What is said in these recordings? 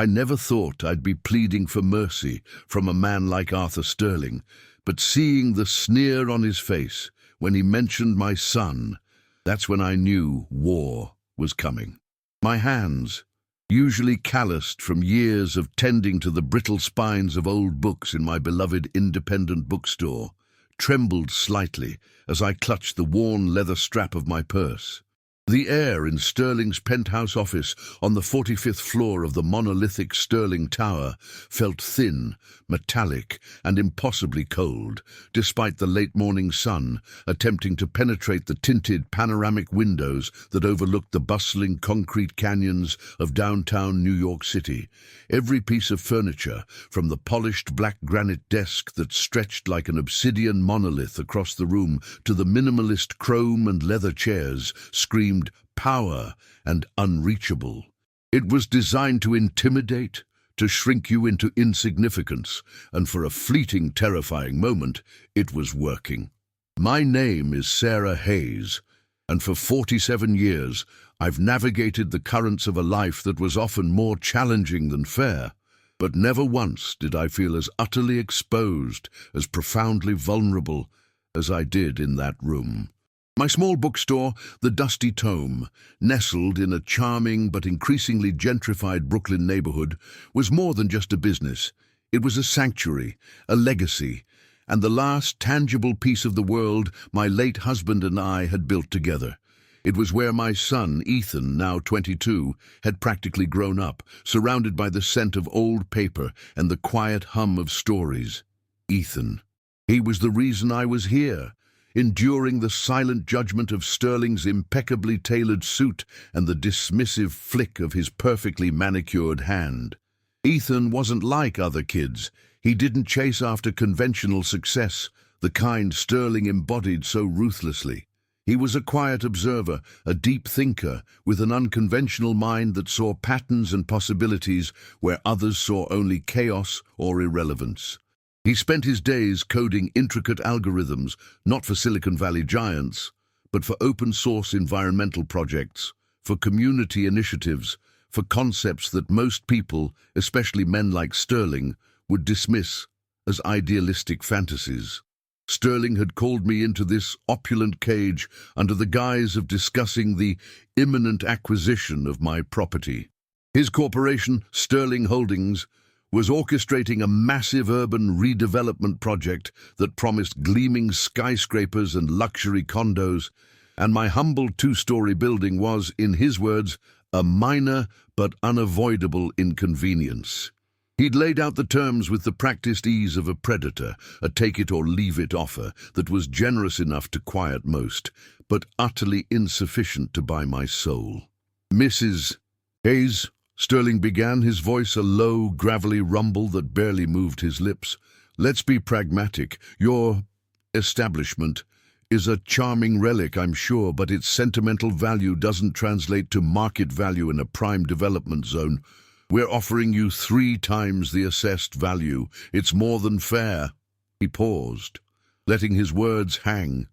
I never thought I'd be pleading for mercy from a man like Arthur Sterling, but seeing the sneer on his face when he mentioned my son, that's when I knew war was coming. My hands, usually calloused from years of tending to the brittle spines of old books in my beloved independent bookstore, trembled slightly as I clutched the worn leather strap of my purse. The air in Sterling's penthouse office on the 45th floor of the monolithic Sterling Tower felt thin, metallic, and impossibly cold, despite the late morning sun attempting to penetrate the tinted panoramic windows that overlooked the bustling concrete canyons of downtown New York City. Every piece of furniture, from the polished black granite desk that stretched like an obsidian monolith across the room to the minimalist chrome and leather chairs, screamed power and unreachable. It was designed to intimidate, to shrink you into insignificance, and for a fleeting, terrifying moment, it was working. My name is Sarah Hayes, and for 47 years, I've navigated the currents of a life that was often more challenging than fair, but never once did I feel as utterly exposed, as profoundly vulnerable as I did in that room. My small bookstore, the Dusty Tome, nestled in a charming but increasingly gentrified Brooklyn neighborhood, was more than just a business. It was a sanctuary, a legacy, and the last tangible piece of the world my late husband and I had built together. It was where my son, Ethan, now 22, had practically grown up, surrounded by the scent of old paper and the quiet hum of stories. Ethan. He was the reason I was here, enduring the silent judgment of Sterling's impeccably tailored suit and the dismissive flick of his perfectly manicured hand. Ethan wasn't like other kids. He didn't chase after conventional success, the kind Sterling embodied so ruthlessly. He was a quiet observer, a deep thinker, with an unconventional mind that saw patterns and possibilities where others saw only chaos or irrelevance. He spent his days coding intricate algorithms, not for Silicon Valley giants, but for open-source environmental projects, for community initiatives, for concepts that most people, especially men like Sterling, would dismiss as idealistic fantasies. Sterling had called me into this opulent cage under the guise of discussing the imminent acquisition of my property. His corporation, Sterling Holdings, was orchestrating a massive urban redevelopment project that promised gleaming skyscrapers and luxury condos, and my humble two-story building was, in his words, a minor but unavoidable inconvenience. He'd laid out the terms with the practiced ease of a predator, a take-it-or-leave-it offer that was generous enough to quiet most, but utterly insufficient to buy my soul. "Mrs. Hayes," Sterling began, his voice a low, gravelly rumble that barely moved his lips. "Let's be pragmatic. Your establishment is a charming relic, I'm sure, but its sentimental value doesn't translate to market value in a prime development zone. We're offering you 3 times the assessed value. It's more than fair." He paused, letting his words hang,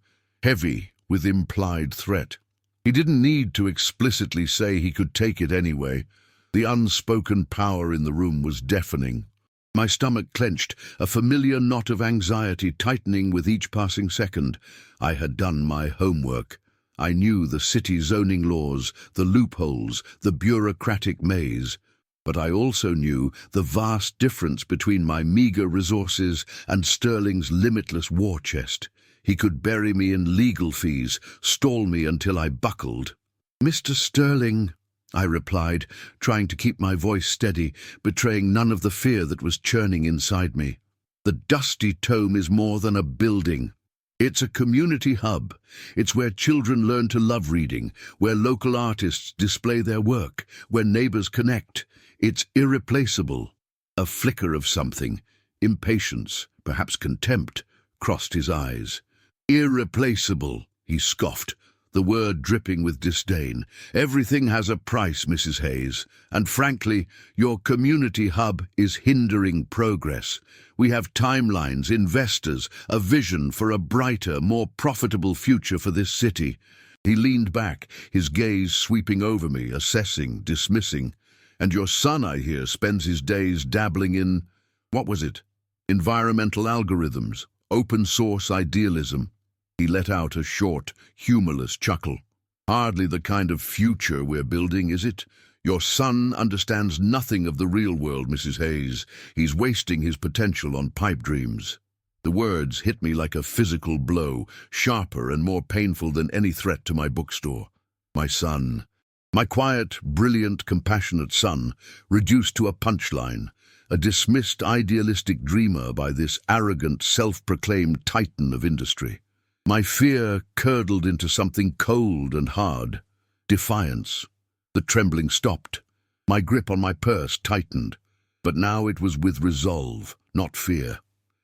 heavy with implied threat. He didn't need to explicitly say he could take it anyway. The unspoken power in the room was deafening. My stomach clenched, a familiar knot of anxiety tightening with each passing second. I had done my homework. I knew the city zoning laws, the loopholes, the bureaucratic maze. But I also knew the vast difference between my meager resources and Sterling's limitless war chest. He could bury me in legal fees, stall me until I buckled. "Mr. Sterling," I replied, trying to keep my voice steady, betraying none of the fear that was churning inside me. "The Dusty Tome is more than a building. It's a community hub. It's where children learn to love reading, where local artists display their work, where neighbors connect. It's irreplaceable." A flicker of something, impatience, perhaps contempt, crossed his eyes. "Irreplaceable," he scoffed, the word dripping with disdain. "Everything has a price, Mrs. Hayes, and frankly, your community hub is hindering progress. We have timelines, investors, a vision for a brighter, more profitable future for this city." He leaned back, his gaze sweeping over me, assessing, dismissing. And your son, I hear, spends his days dabbling in, what was it? Environmental algorithms, open source idealism. He let out a short, humorless chuckle. Hardly the kind of future we're building, is it? Your son understands nothing of the real world, Mrs. Hayes. He's wasting his potential on pipe dreams. The words hit me like a physical blow, sharper and more painful than any threat to my bookstore. My son, my quiet, brilliant, compassionate son, reduced to a punchline, a dismissed idealistic dreamer by this arrogant, self-proclaimed titan of industry. My fear curdled into something cold and hard. Defiance. The trembling stopped. My grip on my purse tightened. But now it was with resolve, not fear.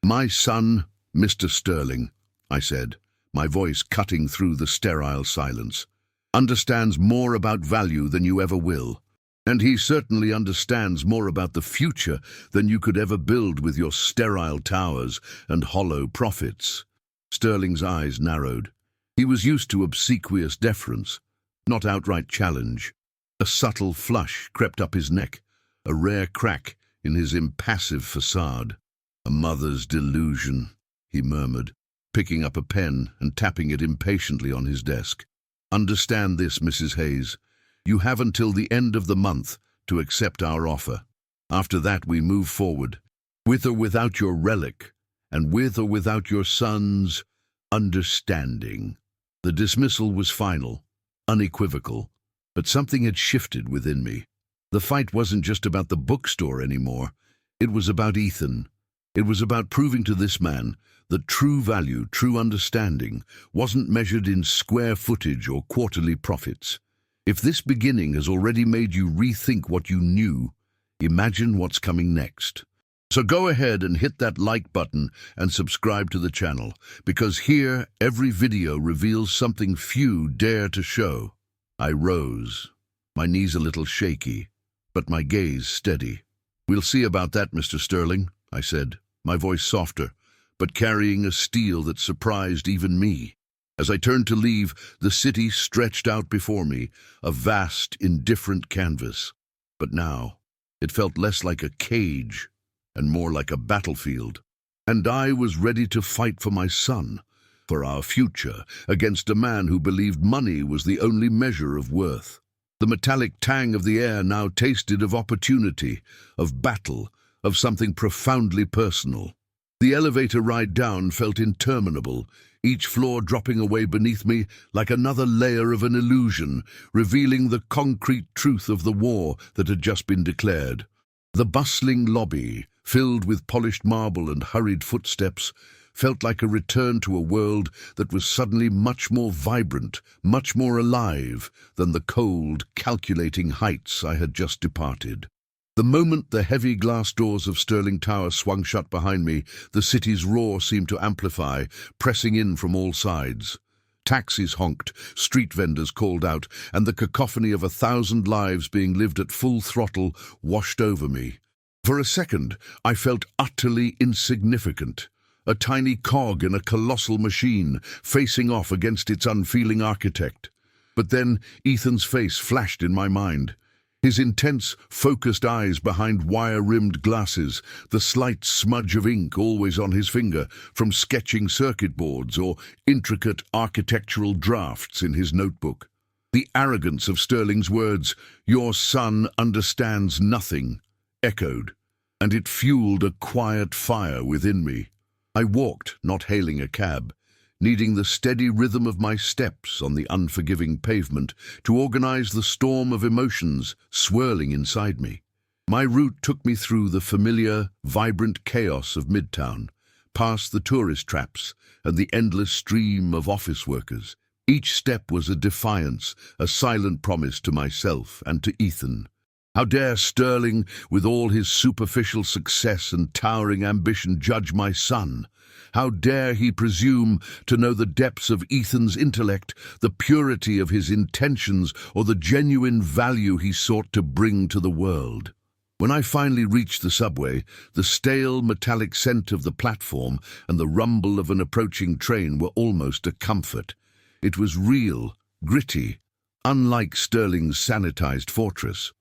"My son, Mr. Sterling," I said, my voice cutting through the sterile silence, "understands more about value than you ever will. And he certainly understands more about the future than you could ever build with your sterile towers and hollow profits." Sterling's eyes narrowed. He was used to obsequious deference, not outright challenge. A subtle flush crept up his neck, a rare crack in his impassive facade. "A mother's delusion," he murmured, picking up a pen and tapping it impatiently on his desk. "Understand this, Mrs. Hayes. You have until the end of the month to accept our offer. After that we move forward, with or without your relic, and with or without your son's understanding." The dismissal was final, unequivocal, but something had shifted within me. The fight wasn't just about the bookstore anymore. It was about Ethan. It was about proving to this man that true value, true understanding, wasn't measured in square footage or quarterly profits. If this beginning has already made you rethink what you knew, imagine what's coming next. So go ahead and hit that like button and subscribe to the channel, because here every video reveals something few dare to show. I rose, my knees a little shaky, but my gaze steady. "We'll see about that, Mr. Sterling," I said, my voice softer, but carrying a steel that surprised even me. As I turned to leave, the city stretched out before me, a vast, indifferent canvas. But now, it felt less like a cage and more like a battlefield. And I was ready to fight for my son, for our future, against a man who believed money was the only measure of worth. The metallic tang of the air now tasted of opportunity, of battle, of something profoundly personal. The elevator ride down felt interminable, each floor dropping away beneath me like another layer of an illusion, revealing the concrete truth of the war that had just been declared. The bustling lobby, filled with polished marble and hurried footsteps, felt like a return to a world that was suddenly much more vibrant, much more alive than the cold, calculating heights I had just departed. The moment the heavy glass doors of Sterling Tower swung shut behind me, the city's roar seemed to amplify, pressing in from all sides. Taxis honked, street vendors called out, and the cacophony of 1,000 lives being lived at full throttle washed over me. For a second, I felt utterly insignificant, a tiny cog in a colossal machine, facing off against its unfeeling architect. But then Ethan's face flashed in my mind. His intense, focused eyes behind wire-rimmed glasses, the slight smudge of ink always on his finger from sketching circuit boards or intricate architectural drafts in his notebook. The arrogance of Sterling's words, "Your son understands nothing," echoed, and it fueled a quiet fire within me. I walked, not hailing a cab, needing the steady rhythm of my steps on the unforgiving pavement to organize the storm of emotions swirling inside me. My route took me through the familiar, vibrant chaos of Midtown, past the tourist traps and the endless stream of office workers. Each step was a defiance, a silent promise to myself and to Ethan. How dare Sterling, with all his superficial success and towering ambition, judge my son? How dare he presume to know the depths of Ethan's intellect, the purity of his intentions, or the genuine value he sought to bring to the world? When I finally reached the subway, the stale metallic scent of the platform and the rumble of an approaching train were almost a comfort. It was real, gritty, unlike Sterling's sanitized fortress.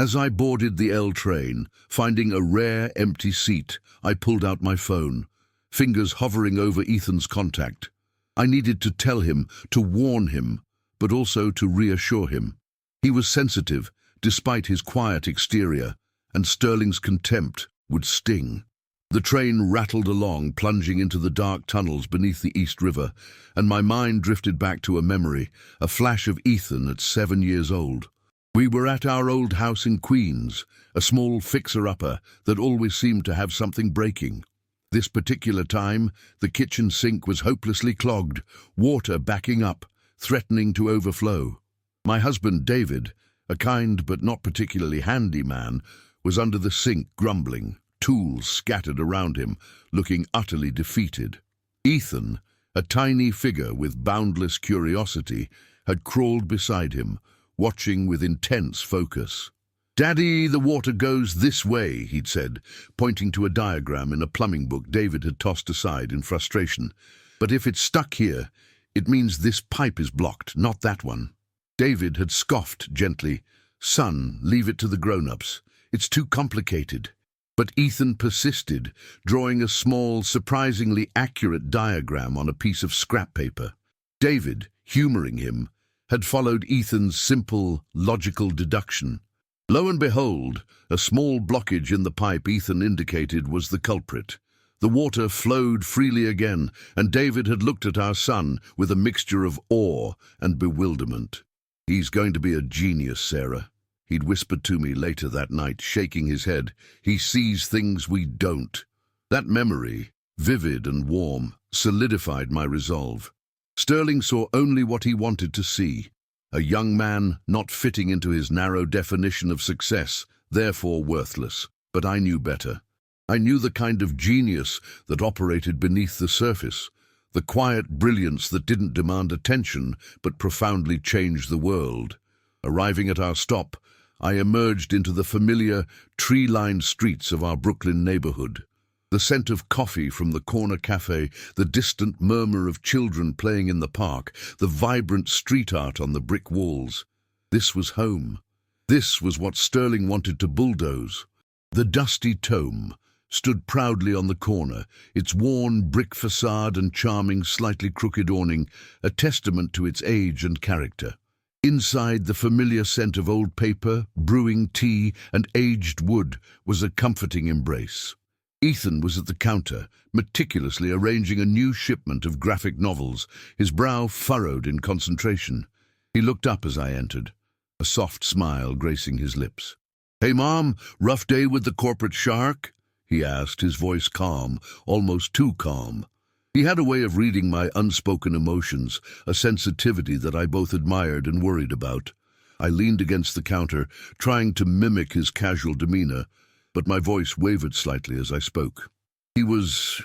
As I boarded the L train, finding a rare empty seat, I pulled out my phone, fingers hovering over Ethan's contact. I needed to tell him, to warn him, but also to reassure him. He was sensitive, despite his quiet exterior, and Sterling's contempt would sting. The train rattled along, plunging into the dark tunnels beneath the East River, and my mind drifted back to a memory, a flash of Ethan at 7 years old. We were at our old house in Queens, a small fixer-upper that always seemed to have something breaking. This particular time, the kitchen sink was hopelessly clogged, water backing up, threatening to overflow. My husband, David, a kind but not particularly handy man, was under the sink grumbling, tools scattered around him, looking utterly defeated. Ethan, a tiny figure with boundless curiosity, had crawled beside him, watching with intense focus. "Daddy, the water goes this way," he'd said, pointing to a diagram in a plumbing book David had tossed aside in frustration. "But if it's stuck here, it means this pipe is blocked, not that one." David had scoffed gently. "Son, leave it to the grown-ups. It's too complicated." But Ethan persisted, drawing a small, surprisingly accurate diagram on a piece of scrap paper. David, humoring him, had followed Ethan's simple, logical deduction. Lo and behold, a small blockage in the pipe Ethan indicated was the culprit. The water flowed freely again, and David had looked at our son with a mixture of awe and bewilderment. "He's going to be a genius, Sarah," he'd whispered to me later that night, shaking his head. "He sees things we don't." That memory, vivid and warm, solidified my resolve. Sterling saw only what he wanted to see. A young man not fitting into his narrow definition of success, therefore worthless. But I knew better. I knew the kind of genius that operated beneath the surface, the quiet brilliance that didn't demand attention but profoundly changed the world. Arriving at our stop, I emerged into the familiar, tree-lined streets of our Brooklyn neighborhood. The scent of coffee from the corner cafe, the distant murmur of children playing in the park, the vibrant street art on the brick walls. This was home. This was what Sterling wanted to bulldoze. The dusty tome stood proudly on the corner, its worn brick facade and charming, slightly crooked awning, a testament to its age and character. Inside, the familiar scent of old paper, brewing tea, and aged wood was a comforting embrace. Ethan was at the counter, meticulously arranging a new shipment of graphic novels, his brow furrowed in concentration. He looked up as I entered, a soft smile gracing his lips. "Hey, Mom, rough day with the corporate shark?" he asked, his voice calm, almost too calm. He had a way of reading my unspoken emotions, a sensitivity that I both admired and worried about. I leaned against the counter, trying to mimic his casual demeanor, but my voice wavered slightly as I spoke. "He was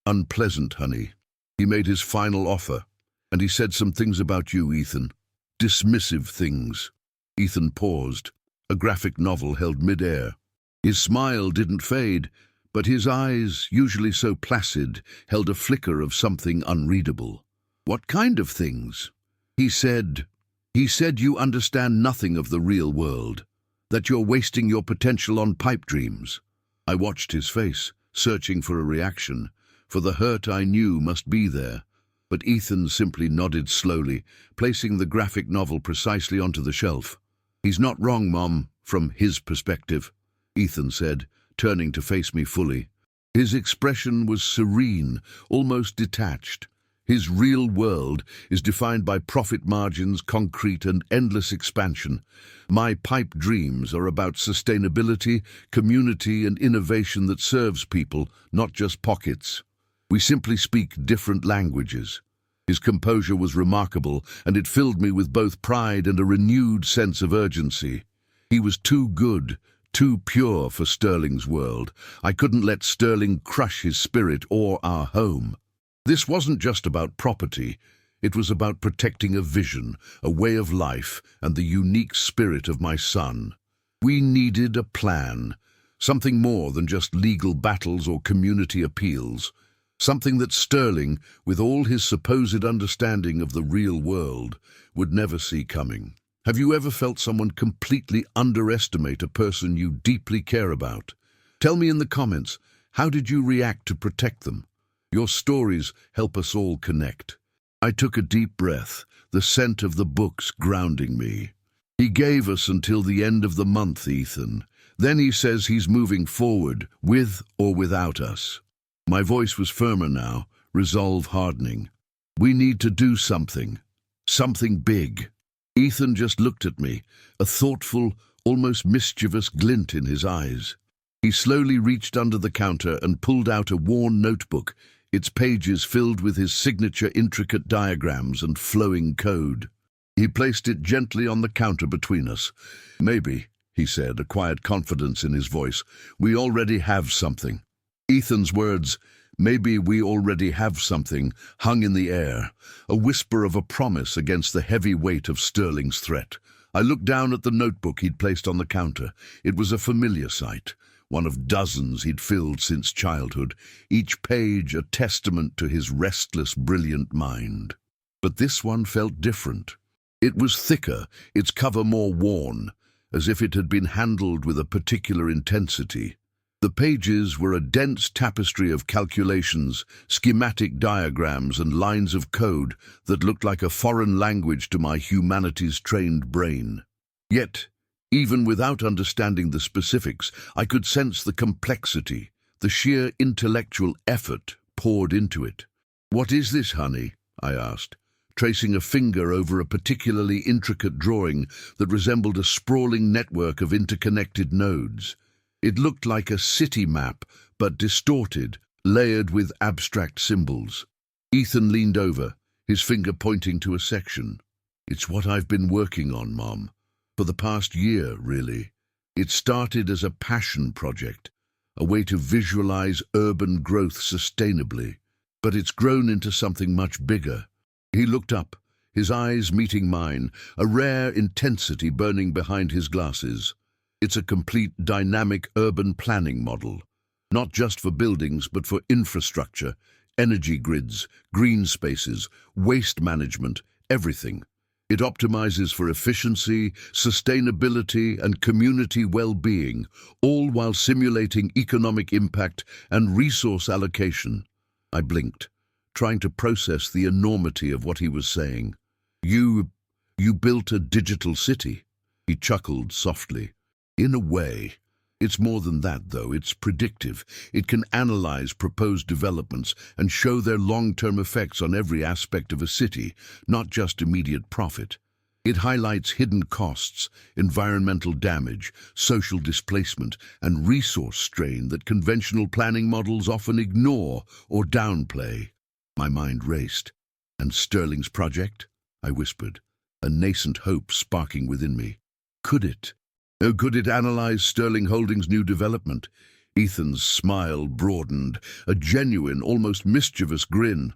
unpleasant, honey. He made his final offer, and he said some things about you, Ethan. Dismissive things." Ethan paused, a graphic novel held mid-air. His smile didn't fade, but his eyes, usually so placid, held a flicker of something unreadable. "What kind of things?" He said you understand nothing of the real world, that you're wasting your potential on pipe dreams." I watched his face, searching for a reaction, for the hurt I knew must be there. But Ethan simply nodded slowly, placing the graphic novel precisely onto the shelf. "He's not wrong, Mom, from his perspective," Ethan said, turning to face me fully. His expression was serene, almost detached. His real world is defined by profit margins, concrete, and endless expansion. My pipe dreams are about sustainability, community, and innovation that serves people, not just pockets. We simply speak different languages. His composure was remarkable, and it filled me with both pride and a renewed sense of urgency. He was too good, too pure for Sterling's world. I couldn't let Sterling crush his spirit or our home. This wasn't just about property. It was about protecting a vision, a way of life, and the unique spirit of my son. We needed a plan, something more than just legal battles or community appeals, something that Sterling, with all his supposed understanding of the real world, would never see coming. Have you ever felt someone completely underestimate a person you deeply care about? Tell me in the comments, how did you react to protect them? Your stories help us all connect. I took a deep breath, the scent of the books grounding me. He gave us until the end of the month, Ethan. Then he says he's moving forward, with or without us. My voice was firmer now, resolve hardening. We need to do something. Something big. Ethan just looked at me, a thoughtful, almost mischievous glint in his eyes. He slowly reached under the counter and pulled out a worn notebook, its pages filled with his signature intricate diagrams and flowing code. He placed it gently on the counter between us. Maybe, he said, a quiet confidence in his voice, we already have something. Ethan's words, maybe we already have something, hung in the air, a whisper of a promise against the heavy weight of Sterling's threat. I looked down at the notebook he'd placed on the counter. It was a familiar sight, one of dozens he'd filled since childhood, each page a testament to his restless, brilliant mind. But this one felt different. It was thicker, its cover more worn, as if it had been handled with a particular intensity. The pages were a dense tapestry of calculations, schematic diagrams, and lines of code that looked like a foreign language to my humanities-trained brain. Yet, even without understanding the specifics, I could sense the complexity, the sheer intellectual effort poured into it. "What is this, honey?" I asked, tracing a finger over a particularly intricate drawing that resembled a sprawling network of interconnected nodes. It looked like a city map, but distorted, layered with abstract symbols. Ethan leaned over, his finger pointing to a section. "It's what I've been working on, Mom. For the past year, really. It started as a passion project, a way to visualize urban growth sustainably. But it's grown into something much bigger." He looked up, his eyes meeting mine, a rare intensity burning behind his glasses. "It's a complete dynamic urban planning model, not just for buildings but for infrastructure, energy grids, green spaces, waste management, everything. It optimizes for efficiency, sustainability, and community well-being, all while simulating economic impact and resource allocation." I blinked, trying to process the enormity of what he was saying. You built a digital city?" He chuckled softly. "In a way. It's more than that, though. It's predictive. It can analyze proposed developments and show their long-term effects on every aspect of a city, not just immediate profit. It highlights hidden costs, environmental damage, social displacement, and resource strain that conventional planning models often ignore or downplay." My mind raced. "And Sterling's project?" I whispered, a nascent hope sparking within me. Could it analyze Sterling Holdings' new development? Ethan's smile broadened, a genuine, almost mischievous grin.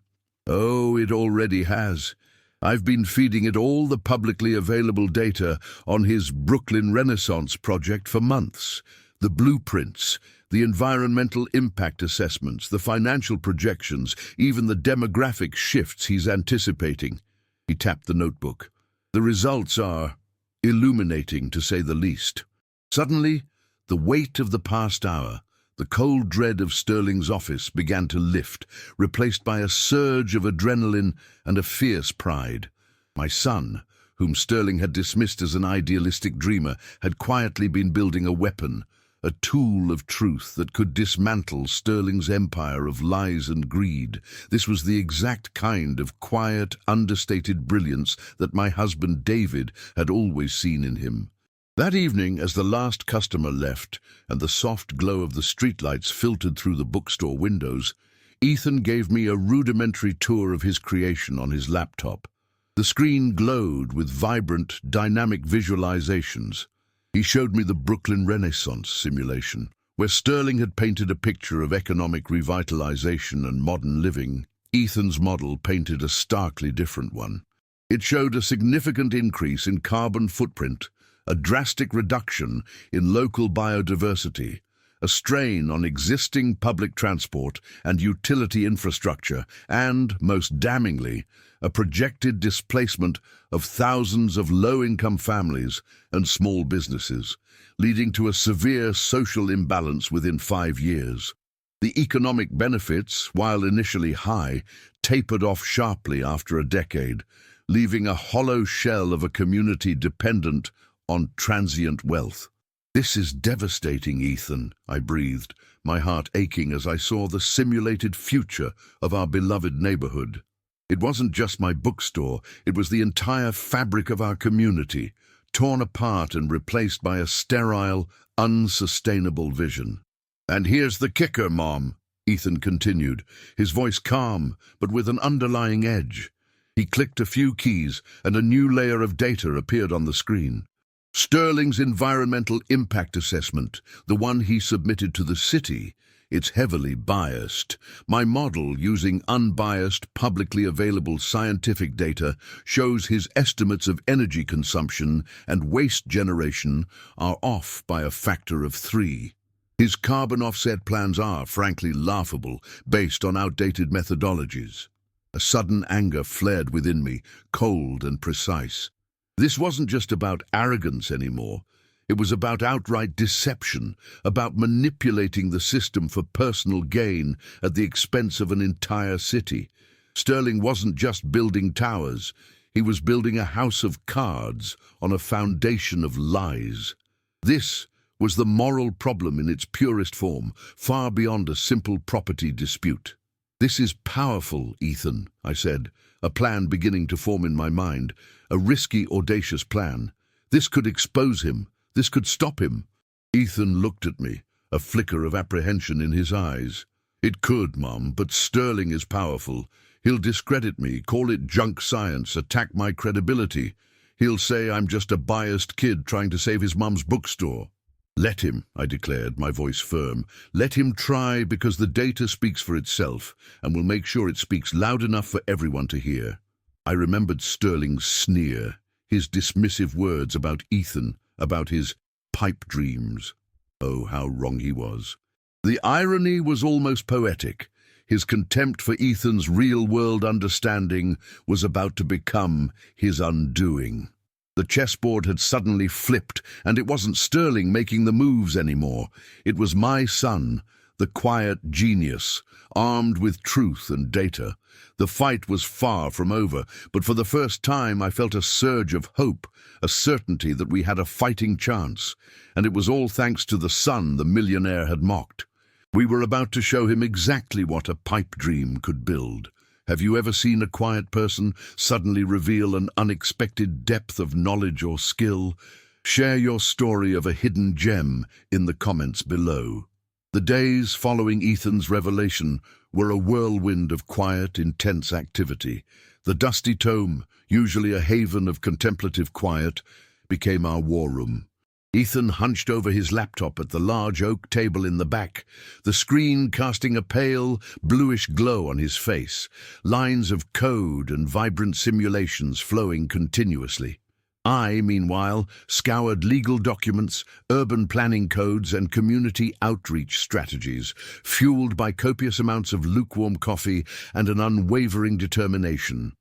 "Oh, it already has. I've been feeding it all the publicly available data on his Brooklyn Renaissance project for months. The blueprints, the environmental impact assessments, the financial projections, even the demographic shifts he's anticipating." He tapped the notebook. "The results are illuminating, to say the least." Suddenly, the weight of the past hour, the cold dread of Sterling's office, began to lift, replaced by a surge of adrenaline and a fierce pride. My son, whom Sterling had dismissed as an idealistic dreamer, had quietly been building a weapon, a tool of truth that could dismantle Sterling's empire of lies and greed. This was the exact kind of quiet, understated brilliance that my husband David had always seen in him. That evening, as the last customer left and the soft glow of the streetlights filtered through the bookstore windows, Ethan gave me a rudimentary tour of his creation on his laptop. The screen glowed with vibrant, dynamic visualizations. He showed me the Brooklyn Renaissance simulation, where Sterling had painted a picture of economic revitalization and modern living. Ethan's model painted a starkly different one. It showed a significant increase in carbon footprint, a drastic reduction in local biodiversity, a strain on existing public transport and utility infrastructure, and, most damningly, a projected displacement of thousands of low-income families and small businesses, leading to a severe social imbalance within 5 years. The economic benefits, while initially high, tapered off sharply after a decade, leaving a hollow shell of a community dependent on transient wealth. "This is devastating, Ethan," I breathed, my heart aching as I saw the simulated future of our beloved neighborhood. It wasn't just my bookstore, it was the entire fabric of our community, torn apart and replaced by a sterile, unsustainable vision. "And here's the kicker, Mom," Ethan continued, his voice calm but with an underlying edge. He clicked a few keys and a new layer of data appeared on the screen. Sterling's environmental impact assessment, the one he submitted to the city, it's heavily biased. My model, using unbiased, publicly available scientific data, shows his estimates of energy consumption and waste generation are off by a factor of 3. His carbon offset plans are, frankly, laughable, based on outdated methodologies. A sudden anger flared within me, cold and precise. This wasn't just about arrogance anymore. It was about outright deception, about manipulating the system for personal gain at the expense of an entire city. Sterling wasn't just building towers. He was building a house of cards on a foundation of lies. This was the moral problem in its purest form, far beyond a simple property dispute. "This is powerful, Ethan," I said, a plan beginning to form in my mind, a risky, audacious plan. "This could expose him. This could stop him." Ethan looked at me, a flicker of apprehension in his eyes. "It could, Mom, but Sterling is powerful. He'll discredit me, call it junk science, attack my credibility. He'll say I'm just a biased kid trying to save his mum's bookstore." "Let him," I declared, my voice firm. "Let him try, because the data speaks for itself, and we'll make sure it speaks loud enough for everyone to hear." I remembered Sterling's sneer, his dismissive words about Ethan, about his pipe dreams. Oh, how wrong he was. The irony was almost poetic. His contempt for Ethan's real-world understanding was about to become his undoing. The chessboard had suddenly flipped, and it wasn't Sterling making the moves anymore. It was my son, the quiet genius, armed with truth and data. The fight was far from over, but for the first time I felt a surge of hope, a certainty that we had a fighting chance, and it was all thanks to the son the millionaire had mocked. We were about to show him exactly what a pipe dream could build. Have you ever seen a quiet person suddenly reveal an unexpected depth of knowledge or skill? Share your story of a hidden gem in the comments below. The days following Ethan's revelation were a whirlwind of quiet, intense activity. The dusty tome, usually a haven of contemplative quiet, became our war room. Ethan hunched over his laptop at the large oak table in the back, the screen casting a pale, bluish glow on his face, lines of code and vibrant simulations flowing continuously. I, meanwhile, scoured legal documents, urban planning codes, and community outreach strategies, fueled by copious amounts of lukewarm coffee and an unwavering determination.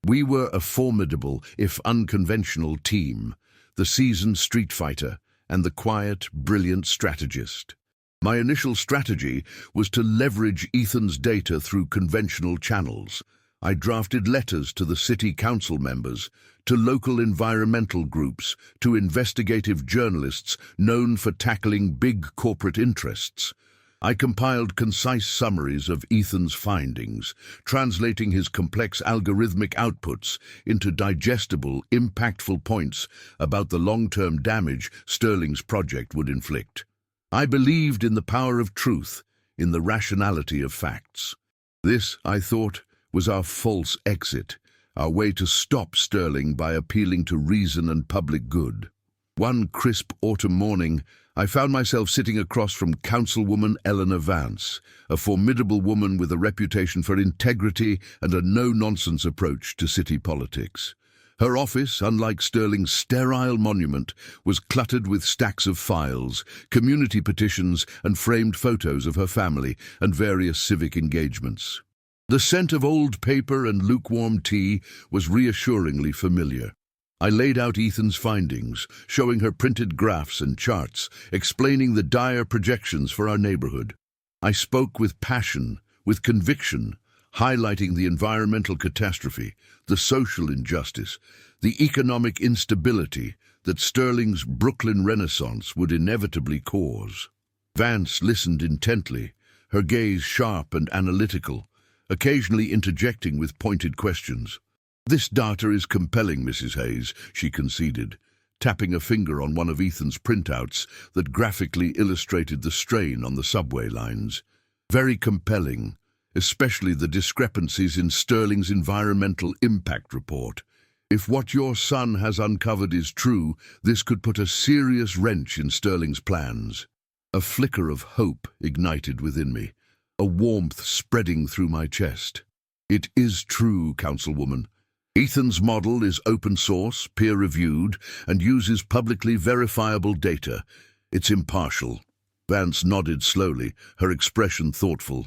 We were a formidable, if unconventional, team, the seasoned street fighter and the quiet, brilliant strategist. My initial strategy was to leverage Ethan's data through conventional channels. I drafted letters to the city council members, to local environmental groups, to investigative journalists known for tackling big corporate interests. I compiled concise summaries of Ethan's findings, translating his complex algorithmic outputs into digestible, impactful points about the long-term damage Sterling's project would inflict. I believed in the power of truth, in the rationality of facts. This, I thought, was our false exit, our way to stop Sterling by appealing to reason and public good. One crisp autumn morning, I found myself sitting across from Councilwoman Eleanor Vance, a formidable woman with a reputation for integrity and a no-nonsense approach to city politics. Her office, unlike Sterling's sterile monument, was cluttered with stacks of files, community petitions, and framed photos of her family and various civic engagements. The scent of old paper and lukewarm tea was reassuringly familiar. I laid out Ethan's findings, showing her printed graphs and charts, explaining the dire projections for our neighborhood. I spoke with passion, with conviction, highlighting the environmental catastrophe, the social injustice, the economic instability that Sterling's Brooklyn Renaissance would inevitably cause. Vance listened intently, her gaze sharp and analytical, occasionally interjecting with pointed questions. "This data is compelling, Mrs. Hayes," she conceded, tapping a finger on one of Ethan's printouts that graphically illustrated the strain on the subway lines. "Very compelling, especially the discrepancies in Sterling's environmental impact report. If what your son has uncovered is true, this could put a serious wrench in Sterling's plans." A flicker of hope ignited within me, a warmth spreading through my chest. "It is true, Councilwoman. Ethan's model is open source, peer-reviewed, and uses publicly verifiable data. It's impartial." Vance nodded slowly, her expression thoughtful.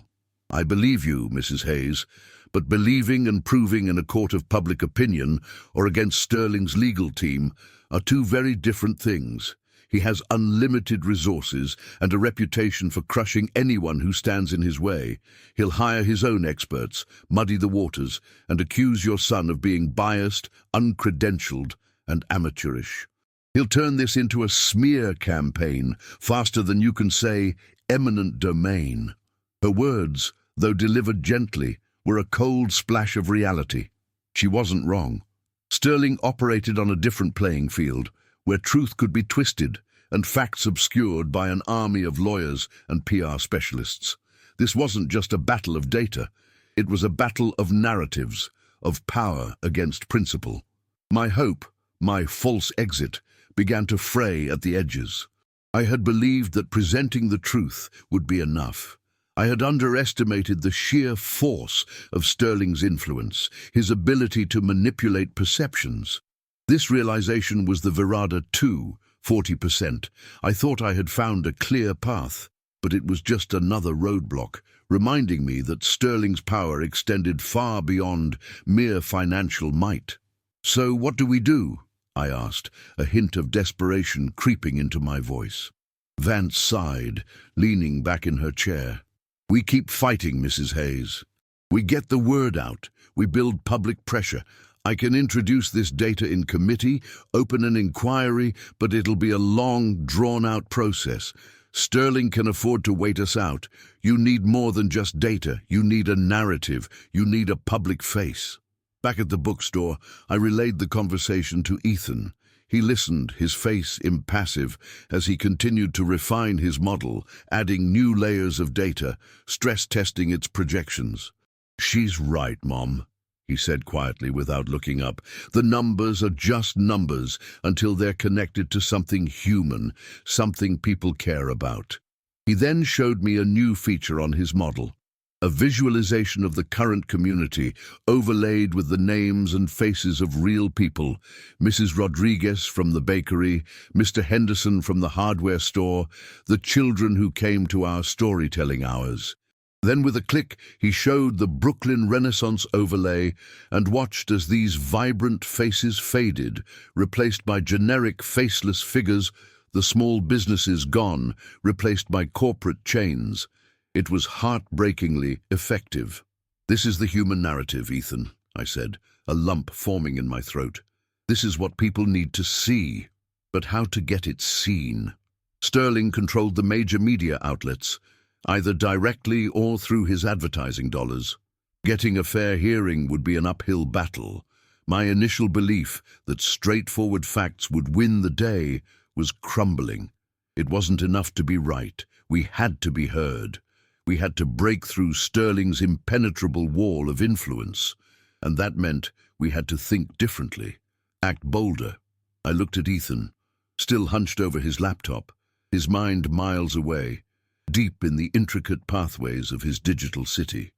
"I believe you, Mrs. Hayes, but believing and proving in a court of public opinion or against Sterling's legal team are two very different things. He has unlimited resources and a reputation for crushing anyone who stands in his way. He'll hire his own experts, muddy the waters, and accuse your son of being biased, uncredentialed, and amateurish. He'll turn this into a smear campaign faster than you can say eminent domain." Her words, though delivered gently, were a cold splash of reality. She wasn't wrong. Sterling operated on a different playing field, where truth could be twisted and facts obscured by an army of lawyers and PR specialists. This wasn't just a battle of data. It was a battle of narratives, of power against principle. My hope, my false exit, began to fray at the edges. I had believed that presenting the truth would be enough. I had underestimated the sheer force of Sterling's influence, his ability to manipulate perceptions. This realization was the Virada 2, 40%. I thought I had found a clear path, but it was just another roadblock, reminding me that Sterling's power extended far beyond mere financial might. "So what do we do?" I asked, a hint of desperation creeping into my voice. Vance sighed, leaning back in her chair. "We keep fighting, Mrs. Hayes. We get the word out. We build public pressure. I can introduce this data in committee, open an inquiry, but it'll be a long, drawn-out process. Sterling can afford to wait us out. You need more than just data. You need a narrative. You need a public face." Back at the bookstore, I relayed the conversation to Ethan. He listened, his face impassive, as he continued to refine his model, adding new layers of data, stress-testing its projections. "She's right, Mom," he said quietly without looking up. "The numbers are just numbers until they're connected to something human, something people care about." He then showed me a new feature on his model. A visualization of the current community, overlaid with the names and faces of real people. Mrs. Rodriguez from the bakery, Mr. Henderson from the hardware store, the children who came to our storytelling hours. Then with a click, he showed the Brooklyn Renaissance overlay and watched as these vibrant faces faded, replaced by generic faceless figures, the small businesses gone, replaced by corporate chains. It was heartbreakingly effective. "This is the human narrative, Ethan," I said, a lump forming in my throat. "This is what people need to see. But how to get it seen?" Sterling controlled the major media outlets, either directly or through his advertising dollars. Getting a fair hearing would be an uphill battle. My initial belief that straightforward facts would win the day was crumbling. It wasn't enough to be right. We had to be heard. We had to break through Sterling's impenetrable wall of influence, and that meant we had to think differently, act bolder. I looked at Ethan, still hunched over his laptop, his mind miles away, deep in the intricate pathways of his digital city.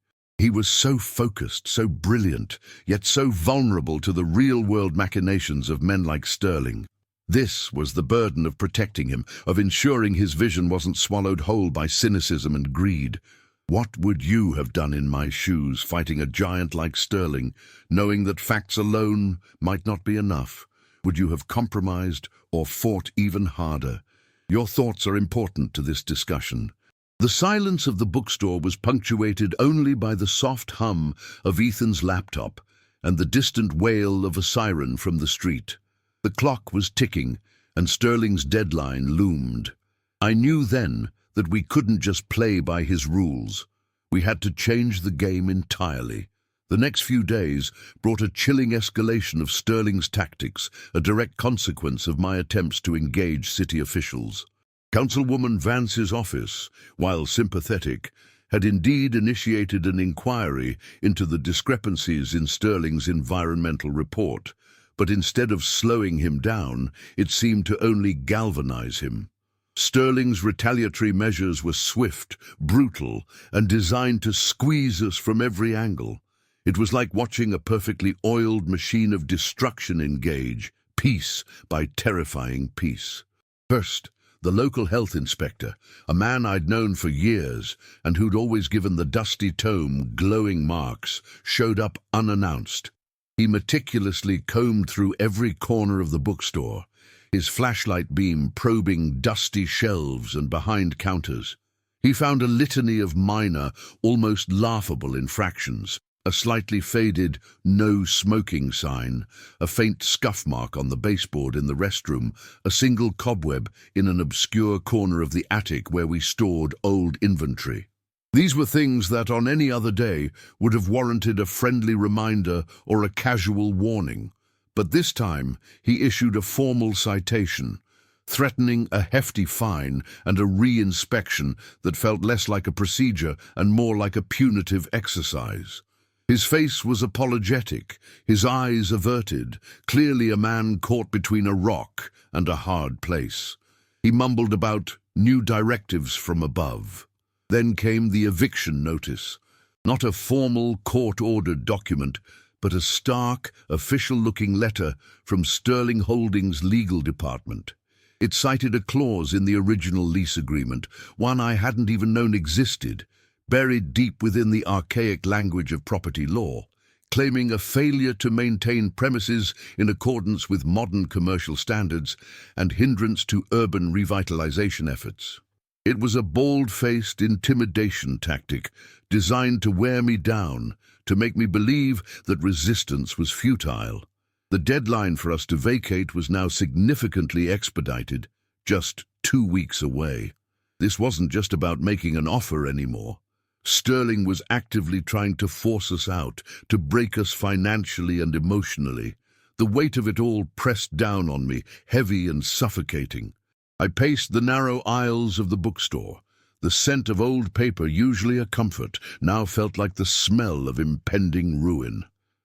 He was so focused, so brilliant, yet so vulnerable to the real-world machinations of men like Sterling. This was the burden of protecting him, of ensuring his vision wasn't swallowed whole by cynicism and greed. What would you have done in my shoes, fighting a giant like Sterling, knowing that facts alone might not be enough? Would you have compromised or fought even harder? Your thoughts are important to this discussion. The silence of the bookstore was punctuated only by the soft hum of Ethan's laptop and the distant wail of a siren from the street. The clock was ticking, and Sterling's deadline loomed. I knew then that we couldn't just play by his rules. We had to change the game entirely. The next few days brought a chilling escalation of Sterling's tactics, a direct consequence of my attempts to engage city officials. Councilwoman Vance's office, while sympathetic, had indeed initiated an inquiry into the discrepancies in Sterling's environmental report, but instead of slowing him down, it seemed to only galvanize him. Sterling's retaliatory measures were swift, brutal, and designed to squeeze us from every angle. It was like watching a perfectly oiled machine of destruction engage, piece by terrifying piece. First, the local health inspector, a man I'd known for years and who'd always given the dusty tome glowing marks, showed up unannounced. He meticulously combed through every corner of the bookstore, his flashlight beam probing dusty shelves and behind counters. He found a litany of minor, almost laughable infractions: a slightly faded "no smoking" sign, a faint scuff mark on the baseboard in the restroom, a single cobweb in an obscure corner of the attic where we stored old inventory. These were things that on any other day would have warranted a friendly reminder or a casual warning. But this time he issued a formal citation, threatening a hefty fine and a re-inspection that felt less like a procedure and more like a punitive exercise. His face was apologetic, his eyes averted, clearly a man caught between a rock and a hard place. He mumbled about new directives from above. Then came the eviction notice, not a formal court-ordered document, but a stark, official-looking letter from Sterling Holdings' legal department. It cited a clause in the original lease agreement, one I hadn't even known existed, buried deep within the archaic language of property law, claiming a failure to maintain premises in accordance with modern commercial standards and hindrance to urban revitalization efforts. It was a bold-faced intimidation tactic designed to wear me down, to make me believe that resistance was futile. The deadline for us to vacate was now significantly expedited, just 2 weeks away. This wasn't just about making an offer anymore. Sterling was actively trying to force us out, to break us financially and emotionally. The weight of it all pressed down on me, heavy and suffocating. I paced the narrow aisles of the bookstore. The scent of old paper, usually a comfort, now felt like the smell of impending ruin.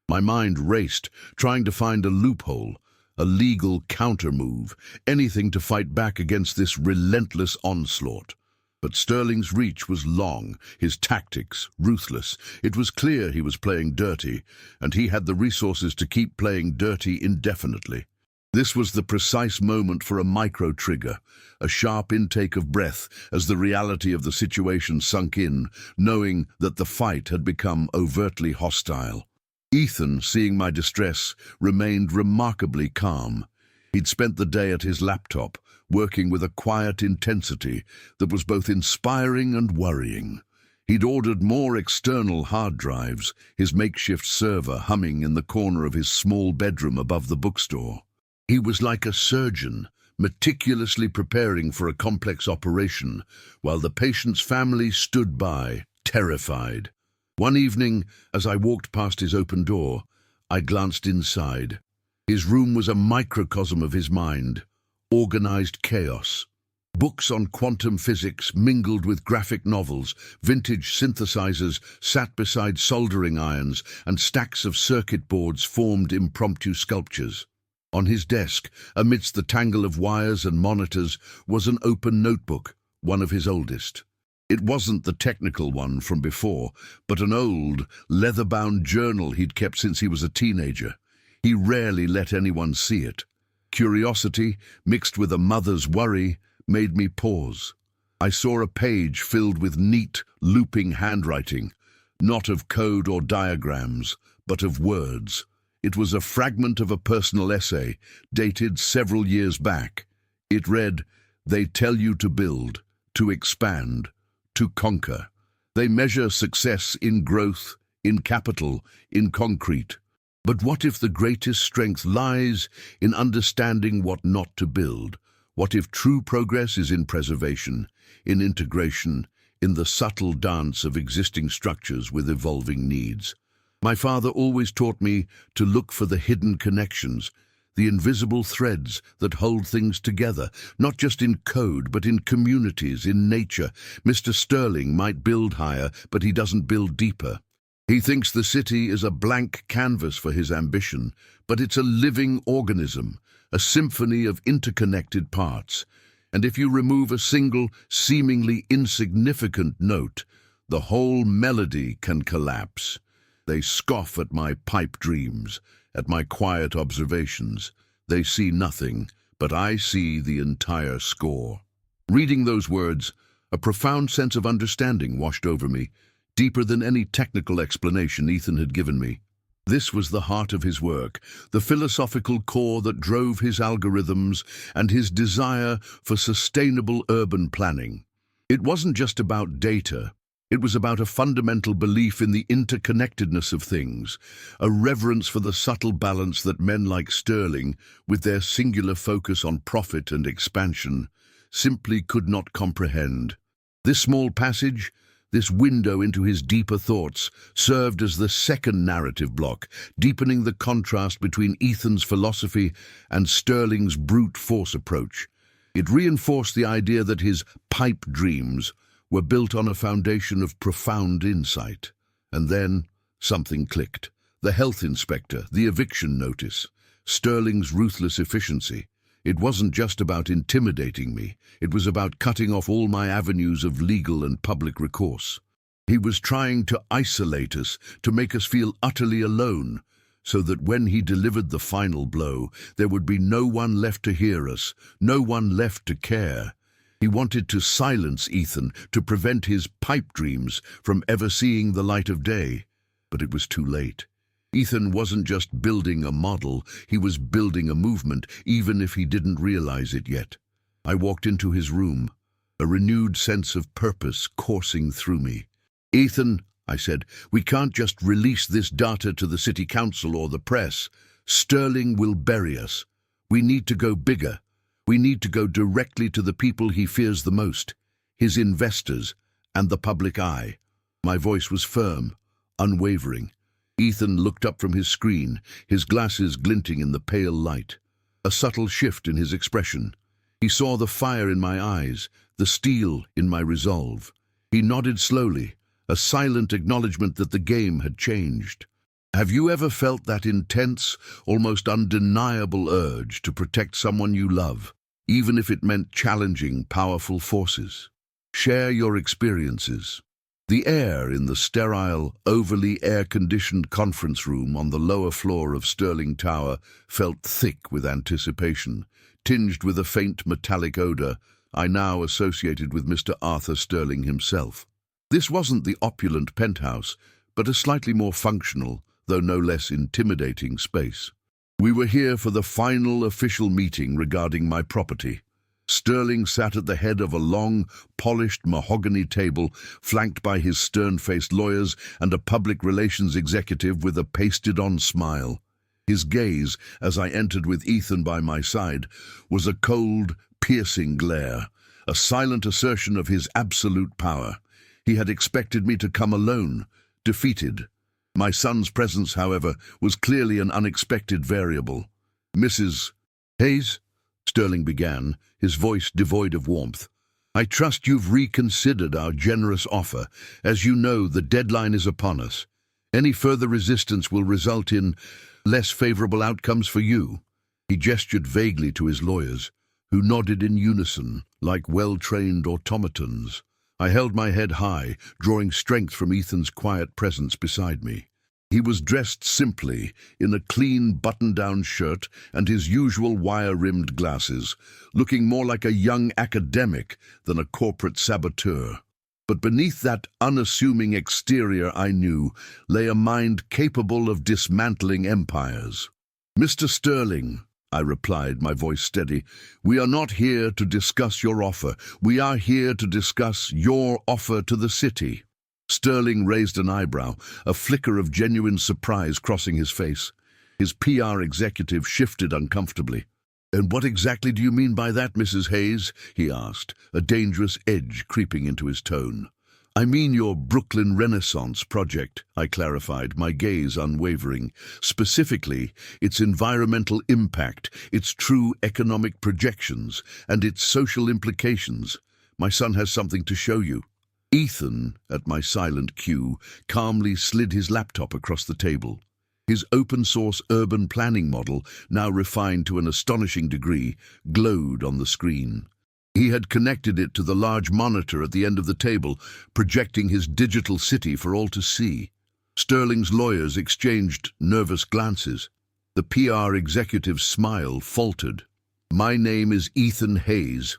My mind raced, trying to find a loophole, a legal counter-move, anything to fight back against this relentless onslaught. But Sterling's reach was long, his tactics ruthless. It was clear he was playing dirty, and he had the resources to keep playing dirty indefinitely. This was the precise moment for a micro-trigger, a sharp intake of breath as the reality of the situation sunk in, knowing that the fight had become overtly hostile. Ethan, seeing my distress, remained remarkably calm. He'd spent the day at his laptop, working with a quiet intensity that was both inspiring and worrying. He'd ordered more external hard drives, his makeshift server humming in the corner of his small bedroom above the bookstore. He was like a surgeon, meticulously preparing for a complex operation, while the patient's family stood by, terrified. One evening, as I walked past his open door, I glanced inside. His room was a microcosm of his mind, organized chaos. Books on quantum physics mingled with graphic novels, vintage synthesizers sat beside soldering irons, and stacks of circuit boards formed impromptu sculptures. On his desk, amidst the tangle of wires and monitors, was an open notebook, one of his oldest. It wasn't the technical one from before, but an old, leather-bound journal he'd kept since he was a teenager. He rarely let anyone see it. Curiosity, mixed with a mother's worry, made me pause. I saw a page filled with neat, looping handwriting, not of code or diagrams, but of words. It was a fragment of a personal essay, dated several years back. It read, "They tell you to build, to expand, to conquer. They measure success in growth, in capital, in concrete. But what if the greatest strength lies in understanding what not to build? What if true progress is in preservation, in integration, in the subtle dance of existing structures with evolving needs?" My father always taught me to look for the hidden connections, the invisible threads that hold things together, not just in code, but in communities, in nature. Mr. Sterling might build higher, but he doesn't build deeper. He thinks the city is a blank canvas for his ambition, but it's a living organism, a symphony of interconnected parts. And if you remove a single, seemingly insignificant note, the whole melody can collapse. They scoff at my pipe dreams, at my quiet observations. They see nothing, but I see the entire score. Reading those words, a profound sense of understanding washed over me, deeper than any technical explanation Ethan had given me. This was the heart of his work, the philosophical core that drove his algorithms and his desire for sustainable urban planning. It wasn't just about data. It was about a fundamental belief in the interconnectedness of things, a reverence for the subtle balance that men like Sterling, with their singular focus on profit and expansion, simply could not comprehend. This small passage, this window into his deeper thoughts, served as the second narrative block, deepening the contrast between Ethan's philosophy and Sterling's brute force approach. It reinforced the idea that his pipe dreams were built on a foundation of profound insight. And then something clicked. The health inspector, the eviction notice, Sterling's ruthless efficiency. It wasn't just about intimidating me. It was about cutting off all my avenues of legal and public recourse. He was trying to isolate us, to make us feel utterly alone, so that when he delivered the final blow, there would be no one left to hear us, no one left to care. He wanted to silence Ethan, to prevent his pipe dreams from ever seeing the light of day. But it was too late. Ethan wasn't just building a model, he was building a movement, even if he didn't realize it yet. I walked into his room, a renewed sense of purpose coursing through me. "Ethan," I said, "we can't just release this data to the city council or the press. Sterling will bury us. We need to go bigger. We need to go directly to the people he fears the most, his investors and the public eye." My voice was firm, unwavering. Ethan looked up from his screen, his glasses glinting in the pale light. A subtle shift in his expression. He saw the fire in my eyes, the steel in my resolve. He nodded slowly, a silent acknowledgement that the game had changed. Have you ever felt that intense, almost undeniable urge to protect someone you love, even if it meant challenging powerful forces? Share your experiences. The air in the sterile, overly air-conditioned conference room on the lower floor of Sterling Tower felt thick with anticipation, tinged with a faint metallic odor I now associated with Mr. Arthur Sterling himself. This wasn't the opulent penthouse, but a slightly more functional, though no less intimidating space. We were here for the final official meeting regarding my property. Sterling sat at the head of a long, polished mahogany table, flanked by his stern-faced lawyers and a public relations executive with a pasted-on smile. His gaze, as I entered with Ethan by my side, was a cold, piercing glare, a silent assertion of his absolute power. He had expected me to come alone, defeated. My son's presence, however, was clearly an unexpected variable. "Mrs. Hayes?" Sterling began, his voice devoid of warmth. "I trust you've reconsidered our generous offer. As you know, the deadline is upon us. Any further resistance will result in less favorable outcomes for you." He gestured vaguely to his lawyers, who nodded in unison, like well-trained automatons. I held my head high, drawing strength from Ethan's quiet presence beside me. He was dressed simply, in a clean button-down shirt and his usual wire-rimmed glasses, looking more like a young academic than a corporate saboteur. But beneath that unassuming exterior, I knew, lay a mind capable of dismantling empires. "Mr. Sterling," I replied, my voice steady, "we are not here to discuss your offer. We are here to discuss your offer to the city." Sterling raised an eyebrow, a flicker of genuine surprise crossing his face. His PR executive shifted uncomfortably. "And what exactly do you mean by that, Mrs. Hayes?" he asked, a dangerous edge creeping into his tone. "I mean your Brooklyn Renaissance project," I clarified, my gaze unwavering. "Specifically, its environmental impact, its true economic projections, and its social implications. My son has something to show you." Ethan, at my silent cue, calmly slid his laptop across the table. His open-source urban planning model, now refined to an astonishing degree, glowed on the screen. He had connected it to the large monitor at the end of the table, projecting his digital city for all to see. Sterling's lawyers exchanged nervous glances. The PR executive's smile faltered. "My name is Ethan Hayes,"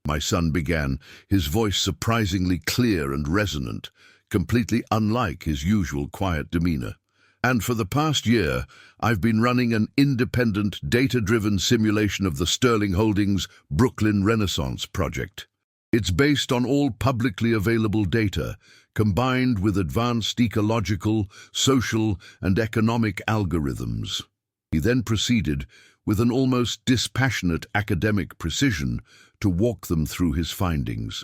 my son began, his voice surprisingly clear and resonant, completely unlike his usual quiet demeanor. "And for the past year, I've been running an independent, data-driven simulation of the Sterling Holdings Brooklyn Renaissance project. It's based on all publicly available data, combined with advanced ecological, social, and economic algorithms." He then proceeded, with an almost dispassionate academic precision, to walk them through his findings.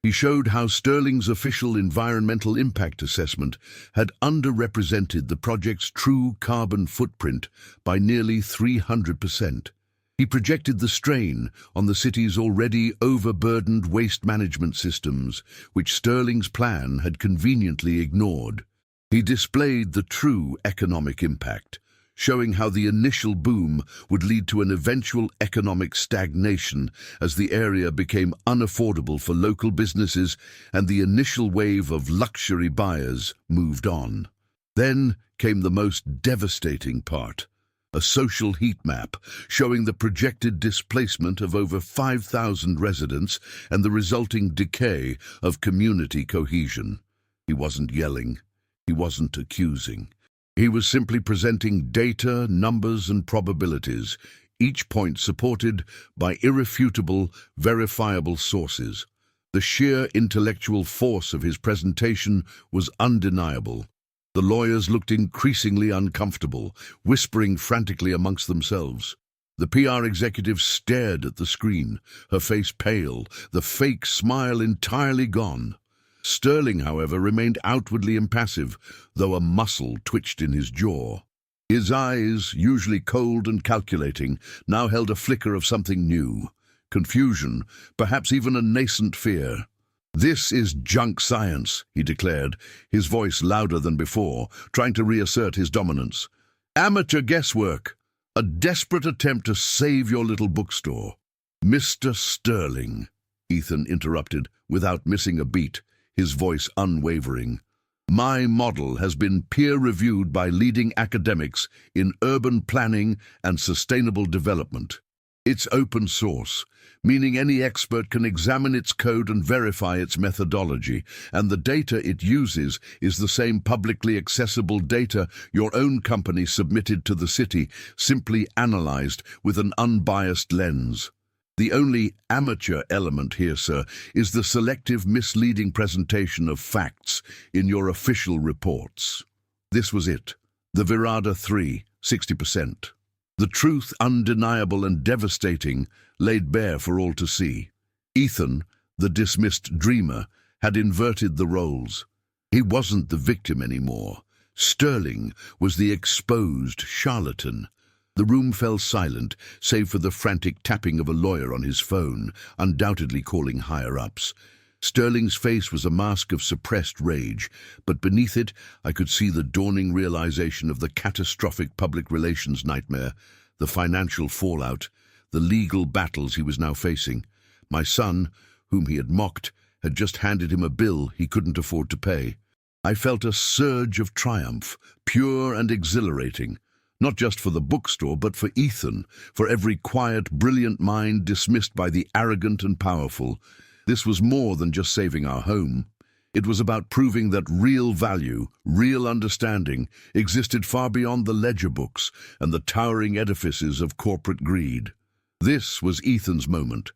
He showed how Sterling's official environmental impact assessment had underrepresented the project's true carbon footprint by nearly 300%. He projected the strain on the city's already overburdened waste management systems, which Sterling's plan had conveniently ignored. He displayed the true economic impact, showing how the initial boom would lead to an eventual economic stagnation as the area became unaffordable for local businesses and the initial wave of luxury buyers moved on. Then came the most devastating part, a social heat map showing the projected displacement of over 5,000 residents and the resulting decay of community cohesion. He wasn't yelling. He wasn't accusing. He was simply presenting data, numbers, and probabilities, each point supported by irrefutable, verifiable sources. The sheer intellectual force of his presentation was undeniable. The lawyers looked increasingly uncomfortable, whispering frantically amongst themselves. The PR executive stared at the screen, her face pale, the fake smile entirely gone. Sterling, however, remained outwardly impassive, though a muscle twitched in his jaw. His eyes, usually cold and calculating, now held a flicker of something new. Confusion, perhaps even a nascent fear. "This is junk science," he declared, his voice louder than before, trying to reassert his dominance. "Amateur guesswork. A desperate attempt to save your little bookstore." "Mr. Sterling," Ethan interrupted, without missing a beat, his voice unwavering. "My model has been peer-reviewed by leading academics in urban planning and sustainable development. It's open source, meaning any expert can examine its code and verify its methodology, and the data it uses is the same publicly accessible data your own company submitted to the city, simply analyzed with an unbiased lens. The only amateur element here, sir, is the selective, misleading presentation of facts in your official reports." This was it. The Virada 3, 60%. The truth, undeniable and devastating, laid bare for all to see. Ethan, the dismissed dreamer, had inverted the roles. He wasn't the victim anymore. Sterling was the exposed charlatan. The room fell silent, save for the frantic tapping of a lawyer on his phone, undoubtedly calling higher-ups. Sterling's face was a mask of suppressed rage, but beneath it I could see the dawning realization of the catastrophic public relations nightmare, the financial fallout, the legal battles he was now facing. My son, whom he had mocked, had just handed him a bill he couldn't afford to pay. I felt a surge of triumph, pure and exhilarating, not just for the bookstore, but for Ethan, for every quiet, brilliant mind dismissed by the arrogant and powerful. This was more than just saving our home. It was about proving that real value, real understanding, existed far beyond the ledger books and the towering edifices of corporate greed. This was Ethan's moment,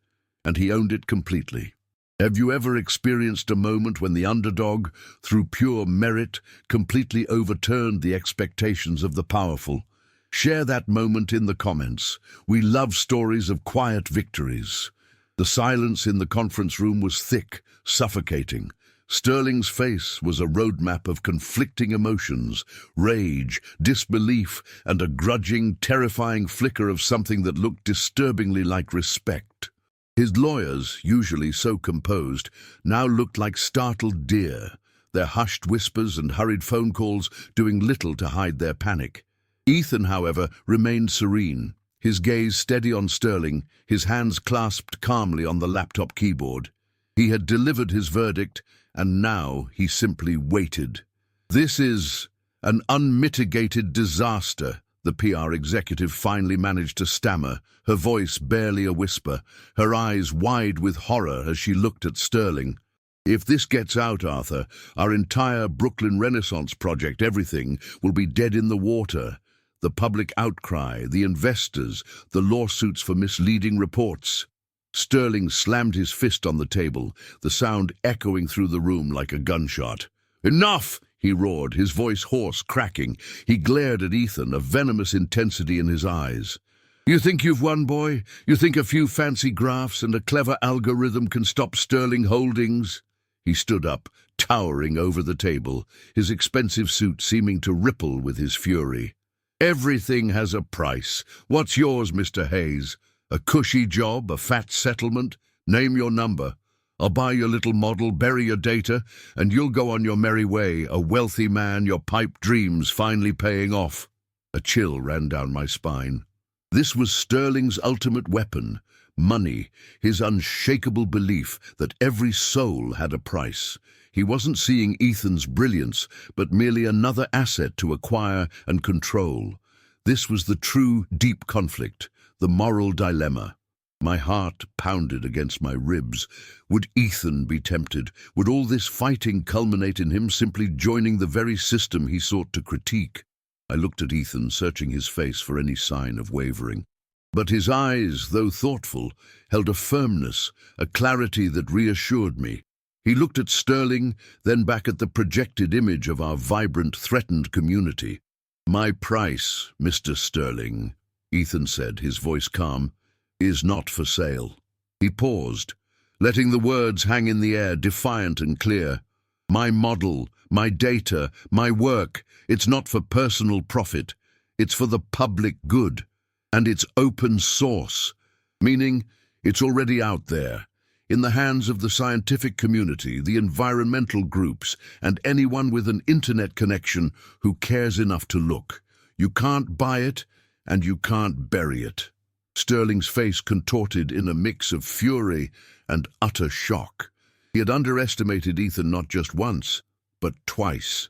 and he owned it completely. Have you ever experienced a moment when the underdog, through pure merit, completely overturned the expectations of the powerful? Share that moment in the comments. We love stories of quiet victories. The silence in the conference room was thick, suffocating. Sterling's face was a roadmap of conflicting emotions, rage, disbelief, and a grudging, terrifying flicker of something that looked disturbingly like respect. His lawyers, usually so composed, now looked like startled deer, their hushed whispers and hurried phone calls doing little to hide their panic. Ethan, however, remained serene, his gaze steady on Sterling, his hands clasped calmly on the laptop keyboard. He had delivered his verdict, and now he simply waited. "This is an unmitigated disaster," the PR executive finally managed to stammer, her voice barely a whisper, her eyes wide with horror as she looked at Sterling. "If this gets out, Arthur, our entire Brooklyn Renaissance project, everything, will be dead in the water. The public outcry, the investors, the lawsuits for misleading reports." Sterling slammed his fist on the table, the sound echoing through the room like a gunshot. "Enough!" he roared, his voice hoarse, cracking. He glared at Ethan, a venomous intensity in his eyes. "You think you've won, boy? You think a few fancy graphs and a clever algorithm can stop Sterling Holdings?" He stood up, towering over the table, his expensive suit seeming to ripple with his fury. "Everything has a price. What's yours, Mr. Hayes? A cushy job, a fat settlement? Name your number. I'll buy your little model, bury your data, and you'll go on your merry way, a wealthy man, your pipe dreams finally paying off." A chill ran down my spine. This was Sterling's ultimate weapon, money, his unshakable belief that every soul had a price. He wasn't seeing Ethan's brilliance, but merely another asset to acquire and control. This was the true, deep conflict, the moral dilemma. My heart pounded against my ribs. Would Ethan be tempted? Would all this fighting culminate in him simply joining the very system he sought to critique? I looked at Ethan, searching his face for any sign of wavering. But his eyes, though thoughtful, held a firmness, a clarity that reassured me. He looked at Sterling, then back at the projected image of our vibrant, threatened community. "My price, Mr. Sterling," Ethan said, his voice calm, "is not for sale." He paused, letting the words hang in the air, defiant and clear. "My model, my data, my work, it's not for personal profit. It's for the public good. And it's open source, meaning it's already out there, in the hands of the scientific community, the environmental groups, and anyone with an internet connection who cares enough to look. You can't buy it, and you can't bury it." Sterling's face contorted in a mix of fury and utter shock. He had underestimated Ethan not just once, but twice.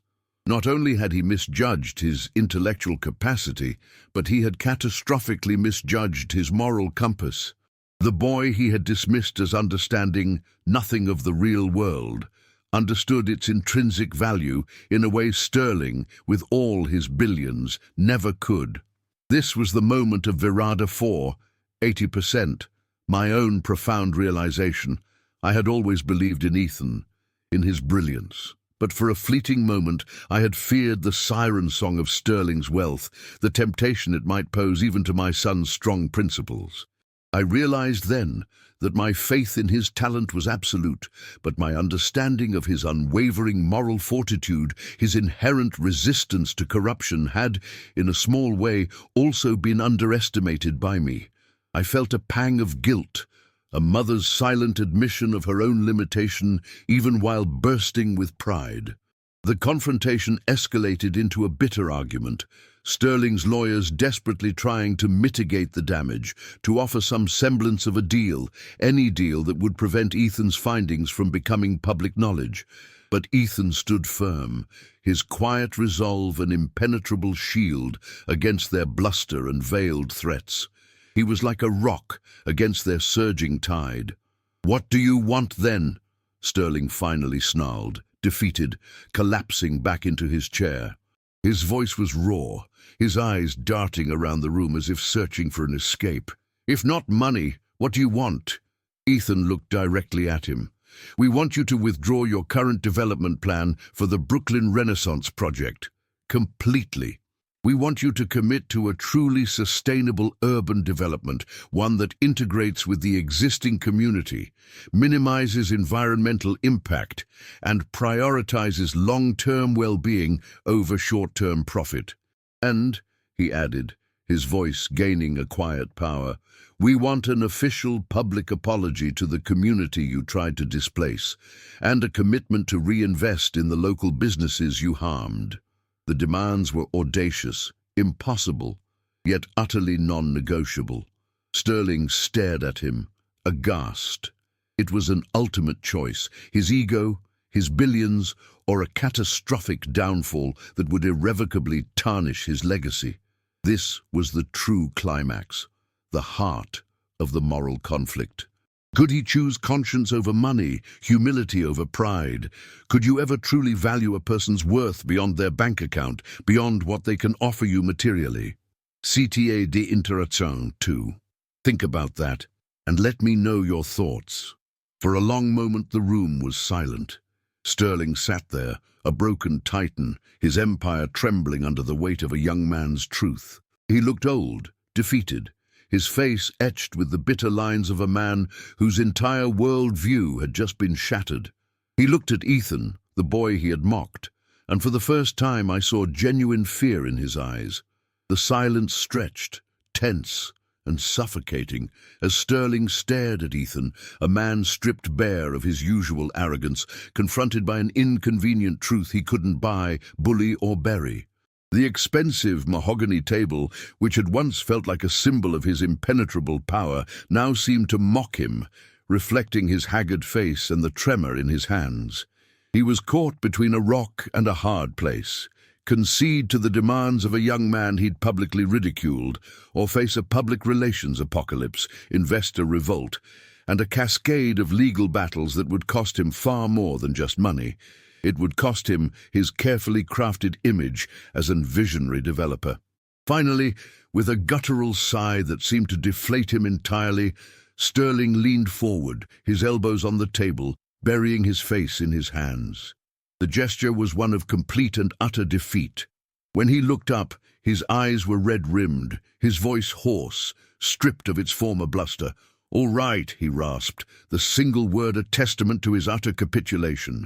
Not only had he misjudged his intellectual capacity, but he had catastrophically misjudged his moral compass. The boy he had dismissed as understanding nothing of the real world understood its intrinsic value in a way Sterling, with all his billions, never could. This was the moment of Virada 4, 80%, my own profound realization. I had always believed in Ethan, in his brilliance. But for a fleeting moment, I had feared the siren song of Sterling's wealth, the temptation it might pose even to my son's strong principles. I realized then that my faith in his talent was absolute, but my understanding of his unwavering moral fortitude, his inherent resistance to corruption had, in a small way, also been underestimated by me. I felt a pang of guilt, a mother's silent admission of her own limitation, even while bursting with pride. The confrontation escalated into a bitter argument. Sterling's lawyers desperately trying to mitigate the damage, to offer some semblance of a deal, any deal that would prevent Ethan's findings from becoming public knowledge. But Ethan stood firm, his quiet resolve an impenetrable shield against their bluster and veiled threats. He was like a rock against their surging tide. "What do you want then?" Sterling finally snarled, defeated, collapsing back into his chair. His voice was raw, his eyes darting around the room as if searching for an escape. "If not money, what do you want?" Ethan looked directly at him. "We want you to withdraw your current development plan for the Brooklyn Renaissance project. Completely. We want you to commit to a truly sustainable urban development, one that integrates with the existing community, minimizes environmental impact, and prioritizes long-term well-being over short-term profit. And," he added, his voice gaining a quiet power, "we want an official public apology to the community you tried to displace, and a commitment to reinvest in the local businesses you harmed." The demands were audacious, impossible, yet utterly non-negotiable. Sterling stared at him, aghast. It was an ultimate choice, his ego, his billions, or a catastrophic downfall that would irrevocably tarnish his legacy. This was the true climax, the heart of the moral conflict. Could he choose conscience over money, humility over pride? Could you ever truly value a person's worth beyond their bank account, beyond what they can offer you materially? CTA de interaction, too. Think about that, and let me know your thoughts. For a long moment the room was silent. Sterling sat there, a broken titan, his empire trembling under the weight of a young man's truth. He looked old, defeated, his face etched with the bitter lines of a man whose entire world-view had just been shattered. He looked at Ethan, the boy he had mocked, and for the first time I saw genuine fear in his eyes. The silence stretched, tense and suffocating, as Sterling stared at Ethan, a man stripped bare of his usual arrogance, confronted by an inconvenient truth he couldn't buy, bully or bury. The expensive mahogany table, which had once felt like a symbol of his impenetrable power, now seemed to mock him, reflecting his haggard face and the tremor in his hands. He was caught between a rock and a hard place. Concede to the demands of a young man he'd publicly ridiculed, or face a public relations apocalypse, investor revolt, and a cascade of legal battles that would cost him far more than just money. It would cost him his carefully crafted image as a visionary developer. Finally, with a guttural sigh that seemed to deflate him entirely, Sterling leaned forward, his elbows on the table, burying his face in his hands. The gesture was one of complete and utter defeat. When he looked up, his eyes were red-rimmed, his voice hoarse, stripped of its former bluster. "All right," he rasped, the single word a testament to his utter capitulation.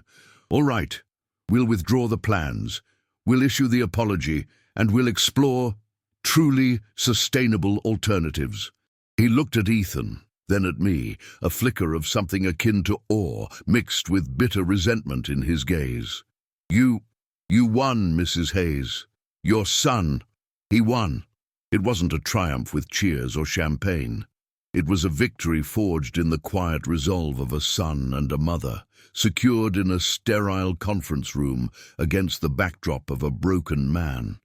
"All right, we'll withdraw the plans, we'll issue the apology, and we'll explore truly sustainable alternatives." He looked at Ethan, then at me, a flicker of something akin to awe, mixed with bitter resentment in his gaze. You won, Mrs. Hayes. Your son, he won." It wasn't a triumph with cheers or champagne. It was a victory forged in the quiet resolve of a son and a mother, secured in a sterile conference room against the backdrop of a broken man.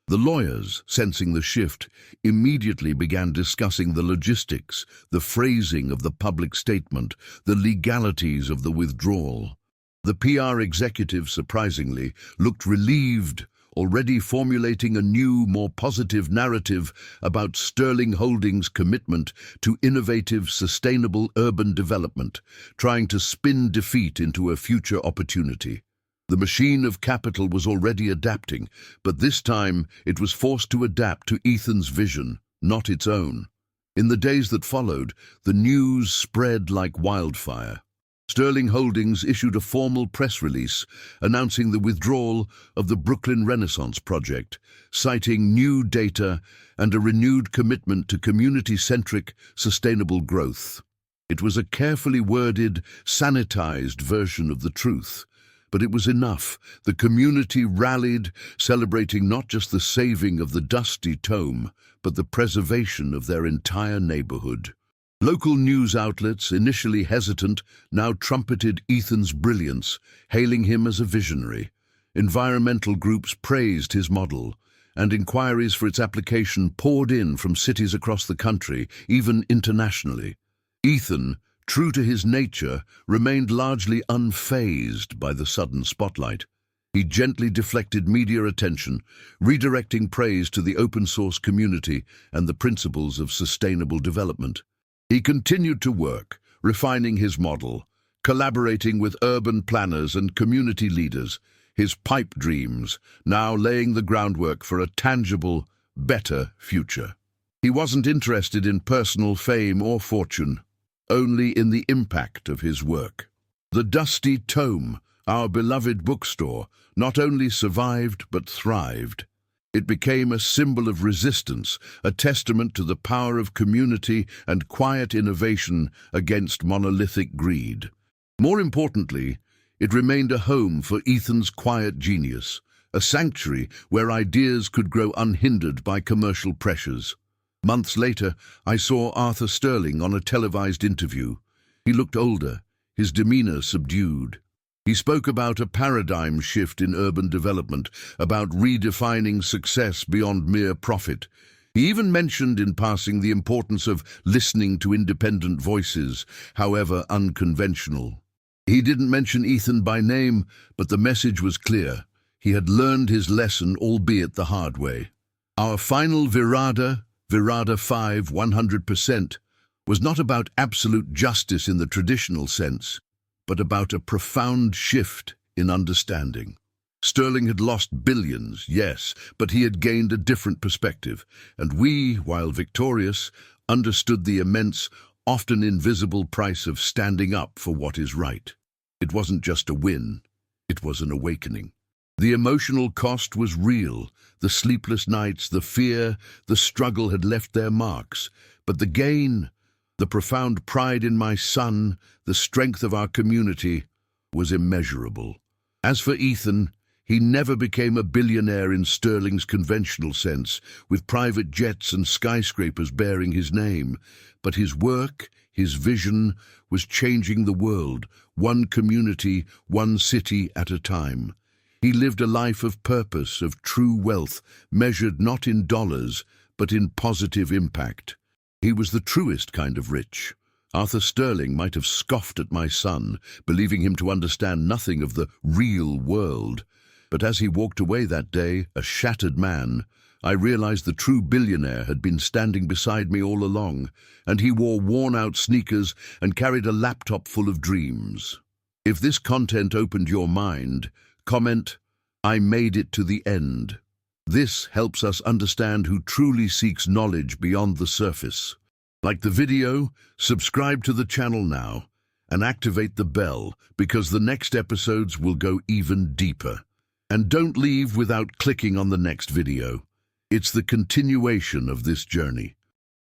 The lawyers, sensing the shift, immediately began discussing the logistics, the phrasing of the public statement, the legalities of the withdrawal. The PR executive, surprisingly, looked relieved, already formulating a new, more positive narrative about Sterling Holdings' commitment to innovative, sustainable urban development, trying to spin defeat into a future opportunity. The machine of capital was already adapting, but this time it was forced to adapt to Ethan's vision, not its own. In the days that followed, the news spread like wildfire. Sterling Holdings issued a formal press release announcing the withdrawal of the Brooklyn Renaissance project, citing new data and a renewed commitment to community-centric, sustainable growth. It was a carefully worded, sanitized version of the truth, But it was enough. The community rallied, celebrating not just the saving of the dusty tome, but the preservation of their entire neighborhood. Local news outlets, initially hesitant, now trumpeted Ethan's brilliance, hailing him as a visionary. Environmental groups praised his model, and inquiries for its application poured in from cities across the country, even internationally. Ethan, true to his nature, remained largely unfazed by the sudden spotlight. He gently deflected media attention, redirecting praise to the open-source community and the principles of sustainable development. He continued to work, refining his model, collaborating with urban planners and community leaders, his pipe dreams now laying the groundwork for a tangible, better future. He wasn't interested in personal fame or fortune, only in the impact of his work. The dusty tome, our beloved bookstore, not only survived but thrived. It became a symbol of resistance, a testament to the power of community and quiet innovation against monolithic greed. More importantly, it remained a home for Ethan's quiet genius, a sanctuary where ideas could grow unhindered by commercial pressures. Months later, I saw Arthur Sterling on a televised interview. He looked older, his demeanor subdued. He spoke about a paradigm shift in urban development, about redefining success beyond mere profit. He even mentioned in passing the importance of listening to independent voices, however unconventional. He didn't mention Ethan by name, but the message was clear. He had learned his lesson, albeit the hard way. Our final Virada 5, 100%, was not about absolute justice in the traditional sense, but about a profound shift in understanding. Sterling had lost billions, yes, but he had gained a different perspective, and we, while victorious, understood the immense, often invisible price of standing up for what is right. It wasn't just a win, it was an awakening. The emotional cost was real. The sleepless nights, the fear, the struggle had left their marks. But the gain, the profound pride in my son, the strength of our community, was immeasurable. As for Ethan, he never became a billionaire in Sterling's conventional sense, with private jets and skyscrapers bearing his name. But his work, his vision, was changing the world, one community, one city at a time. He lived a life of purpose, of true wealth, measured not in dollars, but in positive impact. He was the truest kind of rich. Arthur Sterling might have scoffed at my son, believing him to understand nothing of the real world. But as he walked away that day, a shattered man, I realized the true billionaire had been standing beside me all along, and he wore worn-out sneakers and carried a laptop full of dreams. If this content opened your mind, comment, "I made it to the end." This helps us understand who truly seeks knowledge beyond the surface. Like the video, subscribe to the channel now and activate the bell, because the next episodes will go even deeper. And don't leave without clicking on the next video. It's the continuation of this journey.